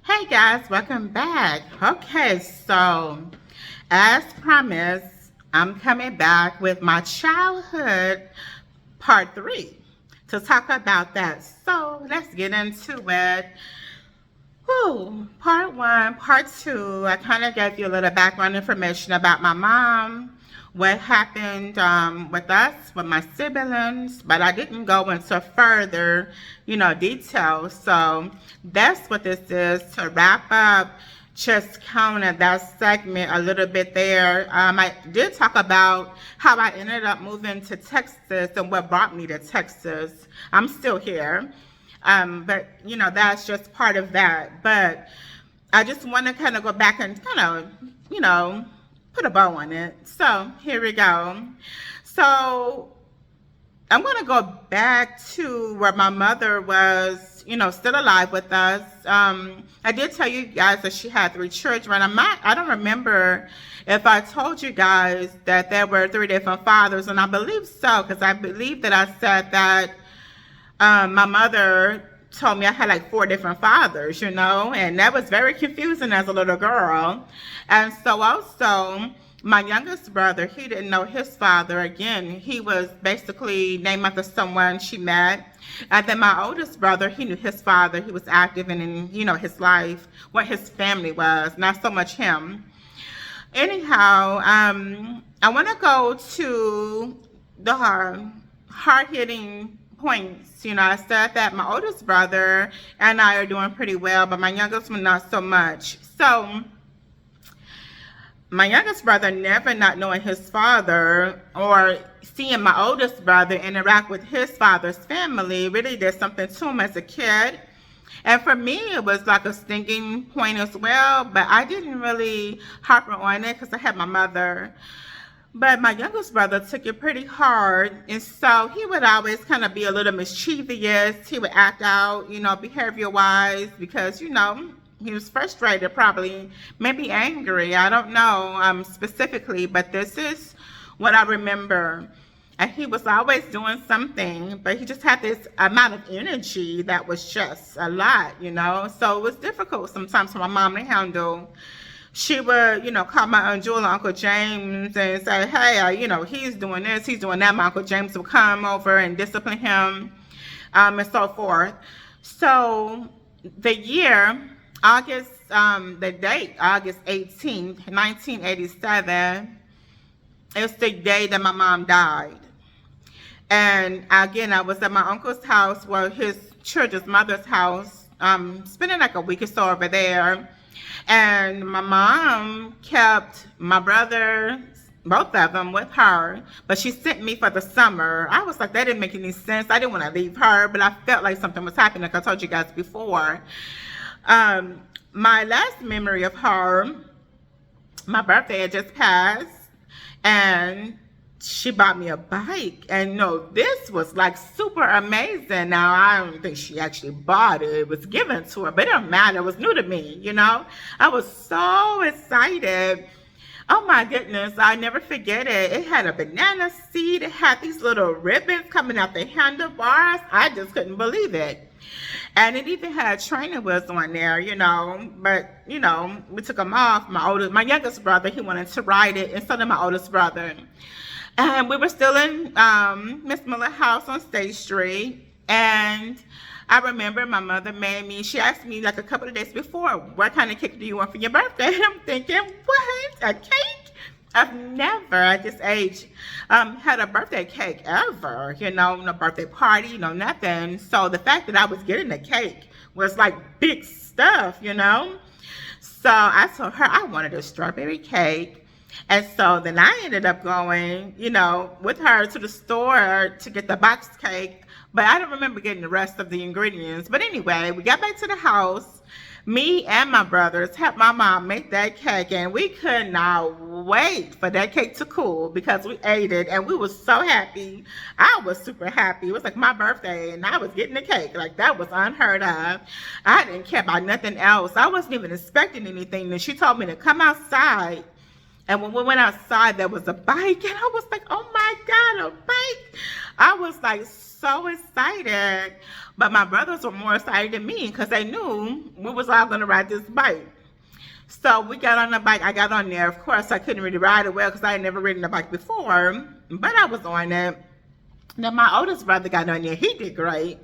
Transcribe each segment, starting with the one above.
Hey guys, welcome back. Okay, so as promised, I'm coming back with my childhood part three to talk about that. So let's get into it. Whew, part one, part two, I kind of gave you a little background information about my mom, what happened with us, with my siblings, but I didn't go into further, details. So that's what this is to wrap up just kind of that segment a little bit there. I did talk about how I ended up moving to Texas and what brought me to Texas. I'm still here. But that's just part of that. But I just want to kind of go back and kind of, put a bow on it. So here we go. So I'm going to go back to where my mother was, still alive with us. I did tell you guys that she had 3 children. I don't remember if I told you guys that there were 3 different fathers, and I believe so, because I believe that I said that my mother told me I had like 4 different fathers, and that was very confusing as a little girl. And so also, my youngest brother, he didn't know his father. Again, he was basically named after someone she met. And then my oldest brother, he knew his father. He was active in his life, what his family was, not so much him. Anyhow, I want to go to the hard-hitting points. I said that my oldest brother and I are doing pretty well, but my youngest one not so much. So my youngest brother, never not knowing his father or seeing my oldest brother interact with his father's family, really did something to him as a kid. And for me, it was like a stinging point as well, but I didn't really harp on it because I had my mother. But my youngest brother took it pretty hard, and so he would always kind of be a little mischievous. He would act out, behavior-wise, because, he was frustrated, probably, maybe angry. I don't know specifically, but this is what I remember. And he was always doing something, but he just had this amount of energy that was just a lot, So it was difficult sometimes for my mom to handle. She would, call my Aunt Jewel, Uncle James, and say, hey, he's doing this, he's doing that. My Uncle James would come over and discipline him, and so forth. So the year, the date, August 18th, 1987, is the day that my mom died. And again, I was at my uncle's house, well, his children's mother's house, spending like a week or so over there. And my mom kept my brother, both of them, with her, but she sent me for the summer. I was like, that didn't make any sense. I didn't want to leave her, but I felt like something was happening, like I told you guys before. My last memory of her, my birthday had just passed, and she bought me a bike, and this was like super amazing. Now, I don't think she actually bought it. It was given to her, but it don't matter. It was new to me, I was so excited. Oh my goodness, I never forget it. It had a banana seat. It had these little ribbons coming out the handlebars. I just couldn't believe it. And it even had training wheels on there, but, we took them off. My youngest brother, he wanted to ride it, and so did my oldest brother. And we were still in Miss Miller's house on State Street. And I remember my mother made me, she asked me like a couple of days before, what kind of cake do you want for your birthday? And I'm thinking, what? A cake? I've never at this age had a birthday cake ever, no birthday party, nothing. So the fact that I was getting a cake was like big stuff, So I told her I wanted a strawberry cake. And so then I ended up going, with her to the store to get the box cake. But I don't remember getting the rest of the ingredients. But anyway, we got back to the house. Me and my brothers helped my mom make that cake. And we could not wait for that cake to cool because we ate it. And we were so happy. I was super happy. It was like my birthday and I was getting the cake. Like that was unheard of. I didn't care about nothing else. I wasn't even expecting anything. And she told me to come outside. And when we went outside, there was a bike, and I was like, oh my God, a bike. I was like so excited. But my brothers were more excited than me because they knew we was all going to ride this bike. So we got on the bike. I got on there. Of course, I couldn't really ride it well because I had never ridden a bike before. But I was on it. Then my oldest brother got on there. He did great.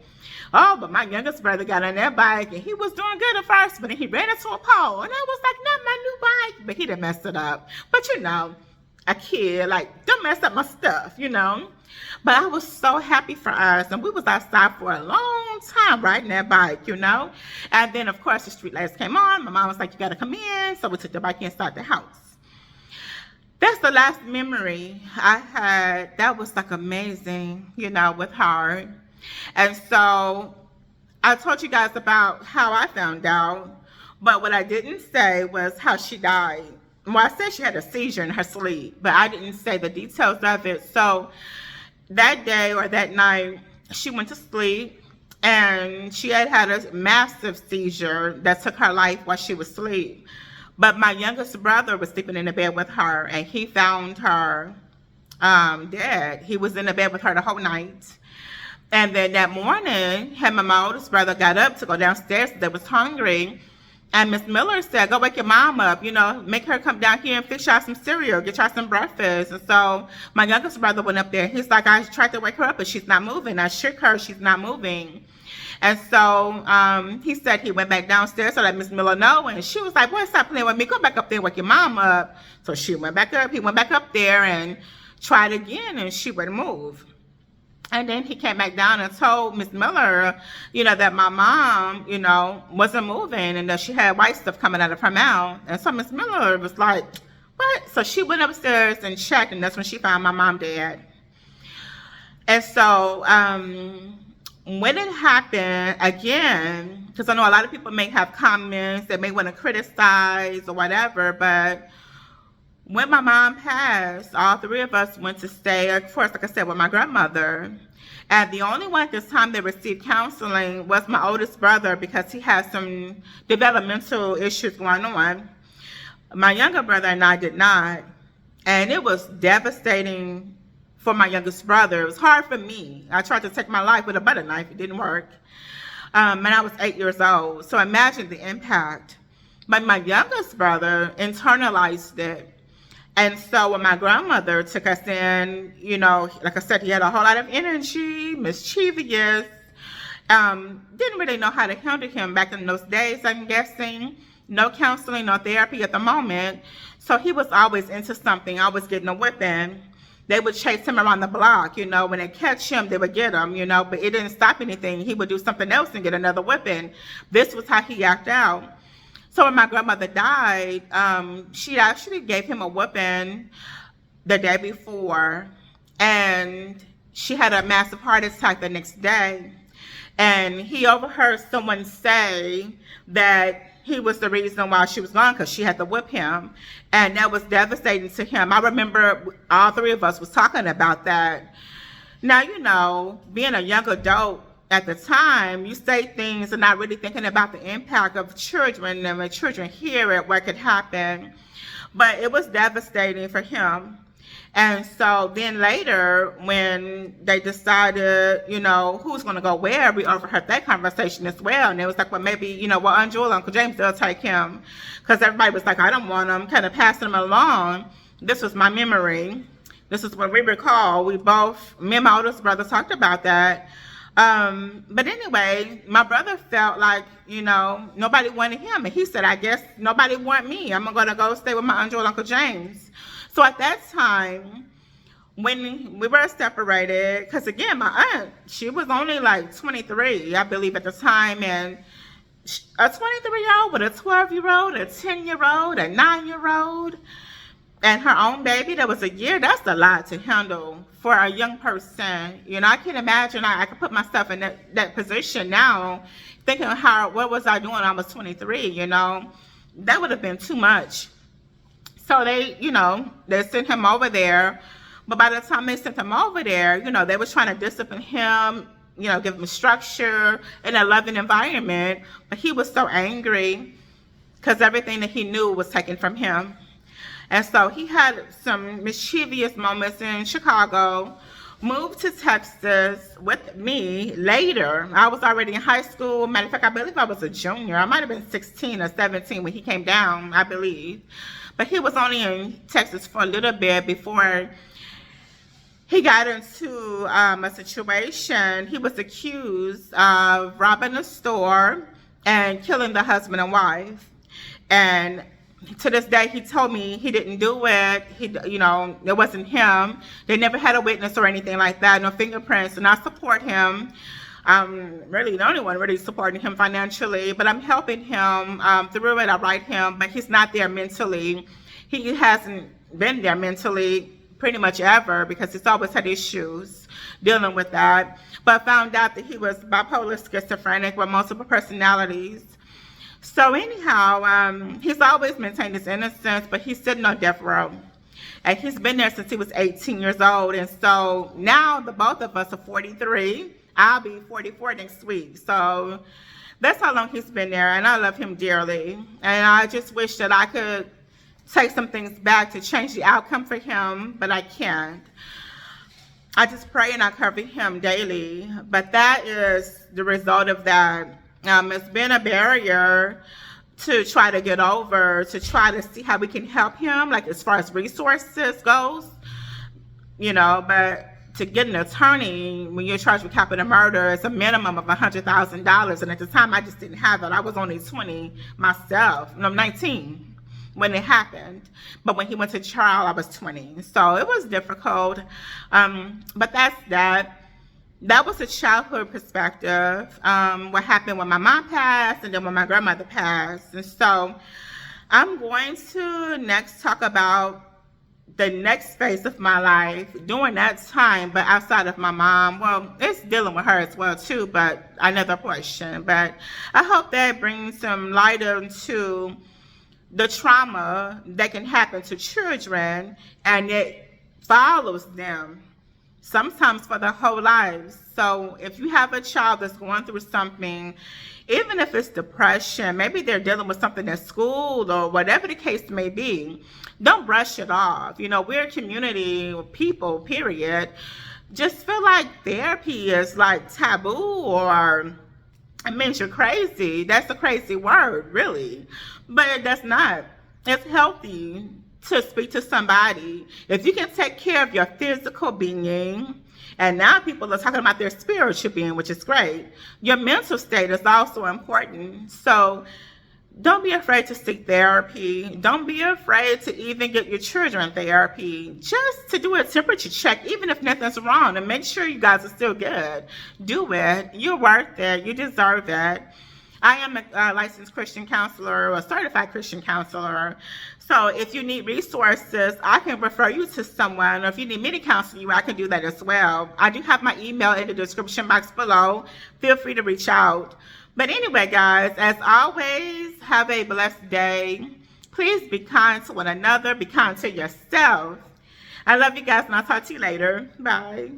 Oh, but my youngest brother got on that bike and he was doing good at first, but then he ran into a pole. And I was like, not my new bike. But he done messed it up. But you know, a kid, like, don't mess up my stuff, you know. But I was so happy for us. And we was outside for a long time riding that bike, you know. And then, of course, the street lights came on. My mom was like, you got to come in. So we took the bike inside the house. That's the last memory I had. That was like amazing, you know, with her. And so I told you guys about how I found out. But what I didn't say was how she died. Well, I said she had a seizure in her sleep, but I didn't say the details of it. So that day or that night, she went to sleep and she had a massive seizure that took her life while she was asleep. But my youngest brother was sleeping in the bed with her and he found her dead. He was in the bed with her the whole night. And then that morning, him and my oldest brother got up to go downstairs. They was hungry. And Miss Miller said, go wake your mom up, you know, make her come down here and fix y'all some cereal, get y'all some breakfast. And so my youngest brother went up there. He's like, I tried to wake her up, but she's not moving. I shook her, she's not moving. And so he said he went back downstairs to let Miss Miller know. And she was like, boy, stop playing with me. Go back up there and wake your mom up. So she went back up. He went back up there and tried again, and she wouldn't move. And then he came back down and told Miss Miller, you know, that my mom, you know, wasn't moving and that she had white stuff coming out of her mouth. And so Miss Miller was like, what? So she went upstairs and checked, and that's when she found my mom dead. And so when it happened again, because I know a lot of people may have comments, they may want to criticize or whatever, but when my mom passed, all three of us went to stay, of course, like I said, with my grandmother. And the only one at this time that received counseling was my oldest brother because he had some developmental issues going on. My younger brother and I did not. And it was devastating for my youngest brother. It was hard for me. I tried to take my life with a butter knife. It didn't work. And I was 8 years old. So imagine the impact. But my youngest brother internalized it. And so when my grandmother took us in, you know, like I said, he had a whole lot of energy, mischievous, didn't really know how to handle him back in those days, I'm guessing. No counseling, no therapy at the moment. So he was always into something, always getting a whipping. They would chase him around the block, you know. When they catch him, they would get him, you know, but it didn't stop anything. He would do something else and get another whipping. This was how he acted out. So when my grandmother died, she actually gave him a whooping the day before, and she had a massive heart attack the next day. And he overheard someone say that he was the reason why she was gone because she had to whip him, and that was devastating to him. I remember all three of us was talking about that. Now, you know, being a young adult, at the time, you say things and not really thinking about the impact of children and when children hear it, what could happen. But it was devastating for him. And so then later, when they decided, you know, who's going to go where, we overheard that conversation as well. And it was like, well, maybe, you know, well, Aunt Jewel, Uncle James, they'll take him. Because everybody was like, I don't want him, kind of passing him along. This was my memory. This is what we recall. We both, me and my oldest brother talked about that. But anyway, my brother felt like, you know, nobody wanted him. And he said, I guess nobody want me. I'm going to go stay with my Aunt Jewel, Uncle James. So at that time, when we were separated, because again, my aunt, she was only like 23, I believe at the time. And a 23-year-old with a 12-year-old, a 10-year-old, a 9-year-old, and her own baby that was a year, that's a lot to handle for a young person. You know, I can imagine, I could put myself in that position now, thinking what was I doing when I was 23, you know? That would have been too much. So they, you know, they sent him over there. But by the time they sent him over there, you know, they were trying to discipline him, you know, give him structure in a loving environment. But he was so angry because everything that he knew was taken from him. And so he had some mischievous moments in Chicago, moved to Texas with me later. I was already in high school. Matter of fact, I believe I was a junior. I might have been 16 or 17 when he came down, I believe. But he was only in Texas for a little bit before he got into a situation. He was accused of robbing a store and killing the husband and wife. And to this day, he told me he didn't do it. It wasn't him. They never had a witness or anything like that, no fingerprints. And I support him. I'm really the only one really supporting him financially, but I'm helping him through it. I write him, but he's not there mentally. He hasn't been there mentally pretty much ever because he's always had issues dealing with that. But I found out that he was bipolar schizophrenic with multiple personalities. So anyhow, he's always maintained his innocence, but he's sitting on death row. And he's been there since he was 18 years old. And so now the both of us are 43. I'll be 44 next week. So that's how long he's been there. And I love him dearly. And I just wish that I could take some things back to change the outcome for him, but I can't. I just pray and I cover him daily. But that is the result of that. It's been a barrier to try to get over, to try to see how we can help him, like as far as resources goes, but to get an attorney when you're charged with capital murder, it's a minimum of $100,000. And at the time, I just didn't have it. I was only 20 myself, 19 when it happened. But when he went to trial, I was 20. So it was difficult. But that's that. That was a childhood perspective, what happened when my mom passed and then when my grandmother passed. And so I'm going to next talk about the next phase of my life during that time, but outside of my mom. Well, it's dealing with her as well too, but another portion. But I hope that brings some light into the trauma that can happen to children, and it follows them sometimes for their whole lives. So if you have a child that's going through something, even if it's depression, maybe they're dealing with something at school or whatever the case may be, don't brush it off. We're a community of people, period. Just feel like therapy is like taboo, or it means you're crazy. That's a crazy word, really. But that's not. It's healthy to speak to somebody. If you can take care of your physical being, and now people are talking about their spiritual being, which is great, your mental state is also important. So don't be afraid to seek therapy. Don't be afraid to even get your children therapy, just to do a temperature check, even if nothing's wrong, and make sure you guys are still good. Do it. You're worth it. You deserve it. I am a licensed Christian counselor, or a certified Christian counselor. So if you need resources, I can refer you to someone. Or if you need me to counsel you, I can do that as well. I do have my email in the description box below. Feel free to reach out. But anyway, guys, as always, have a blessed day. Please be kind to one another. Be kind to yourself. I love you guys, and I'll talk to you later. Bye.